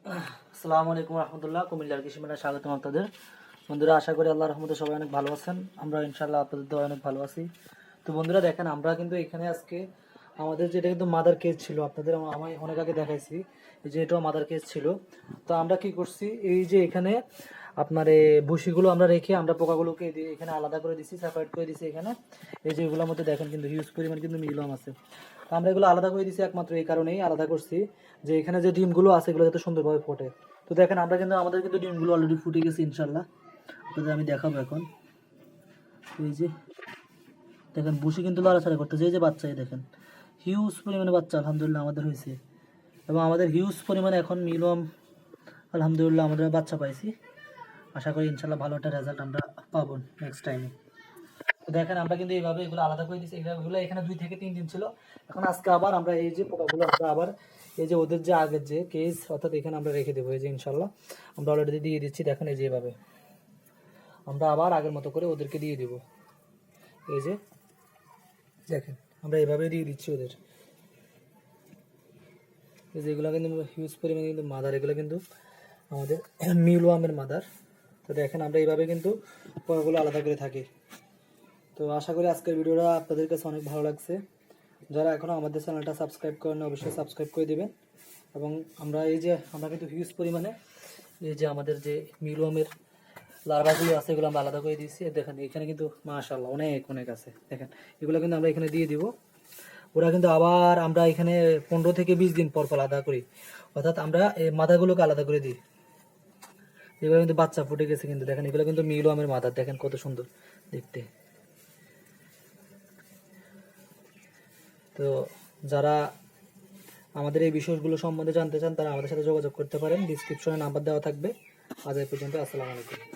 আসসালামু আলাইকুম রহমতুল্লাহ। কুমিল্লার কৃষি মেলায় স্বাগতম আপনাদের। বন্ধুরা, আশা করি আল্লাহর রহমতে সবাই অনেক ভালো আছেন। আমরা ইনশাআল্লাহ আপনাদের দোয়ায় অনেক ভালো আছি। তো বন্ধুরা দেখেন, আমরা কিন্তু এখানে আজকে আমাদের যেটা কিন্তু মাদার কেস ছিল, আপনাদের আমি অনেক আগে দেখাইছি, এই যে এটাও মাদার কেস ছিল। তো আমরা কি করছি, এই যে এখানে আপনার এই ভুসিগুলো আমরা রেখে আমরা পোকাগুলোকে এখানে আলাদা করে দিছি, সেপারেট করে দিছি। এখানে এই যে এগুলোর মধ্যে দেখেন কিন্তু হিউজ পরিমাণ কিন্তু মিলম আছে। তো আমরা এগুলো আলাদা করে দিছি একমাত্র এই কারণেই আলাদা করছি যে এখানে যে ডিমগুলো আছে এগুলো যাতে সুন্দরভাবে ফোটে। তো দেখেন আমরা কিন্তু আমাদের কিন্তু ডিমগুলো অলরেডি ফুটে গেছে ইনশাল্লাহ। আপনাদের আমি দেখাবো এখন। এই যে দেখেন বসে কিন্তু লড়াছাড়া করতেছে, এই যে বাচ্চা, এই দেখেন হিউজ পরিমাণে বাচ্চা আলহামদুলিল্লাহ আমাদের হয়েছে। এবং আমাদের হিউজ পরিমাণে এখন মিলম আলহামদুলিল্লাহ আমাদের বাচ্চা পাইছি। আশা করি ইনশাল্লাহ ভালো একটা রেজাল্ট আমরা পাবো নেক্সট টাইমে। তো দেখেন আমরা কিন্তু এইভাবে এগুলো আলাদা করে দিচ্ছি। এগুলো এখানে 2 থেকে 3 দিন ছিল। এখন আজকে আবার আমরা এই যে পোকাগুলো আমরা আবার এই যে ওদের যে আগের যে কেস অর্থাৎ এখানে আমরা রেখে দেবো। এই যে ইনশাল্লাহ আমরা অলরেডি দিয়ে দিচ্ছি। দেখেন এই যে এভাবে আমরা আবার আগের মতো করে ওদেরকে দিয়ে দেবো। এই যে দেখেন আমরা এভাবে দিয়ে দিচ্ছি ওদের। এই যে এগুলো কিন্তু হিউজ পরিমাণে কিন্তু মাদার, এগুলো কিন্তু আমাদের মিলওয়ামের মাদার। তো দেখেন আমরা এইভাবে কিন্তু পোকাগুলো আলাদা করে থাকি। তো আশা করি আজকের ভিডিওটা আপনাদের কাছে অনেক ভালো লাগছে। যারা এখনও আমাদের চ্যানেলটা সাবস্ক্রাইব করেন অবশ্যই সাবস্ক্রাইব করে দেবেন। এবং আমরা কিন্তু হিউজ পরিমাণে এই যে আমাদের যে মিলওয়ামের লার্ভাগুলো আছে এগুলো আমরা আলাদা করে দিয়েছি। দেখেন এখানে কিন্তু মাশাআল্লাহ অনেক অনেক আছে। দেখেন এগুলো কিন্তু আমরা এখানে দিয়ে দিব। ওরা কিন্তু আবার আমরা এখানে 15 থেকে 20 দিন পর পর আলাদা করি, অর্থাৎ আমরা এই মাথাগুলোকে আলাদা করে দিই। এগুলো কিন্তু বাচ্চা ফুটে গেছে কিন্তু দেখেন এগুলো কিন্তু মিলওয়ামের মাথা, দেখেন কত সুন্দর দেখতে। তো যারা আমাদের এই বিষয়গুলো সম্বন্ধে জানতে চান তারা আমাদের সাথে যোগাযোগ করতে পারেন, ডিসক্রিপশনে নাম্বার দেওয়া থাকবে। আজ এই পর্যন্ত, আসসালামু আলাইকুম।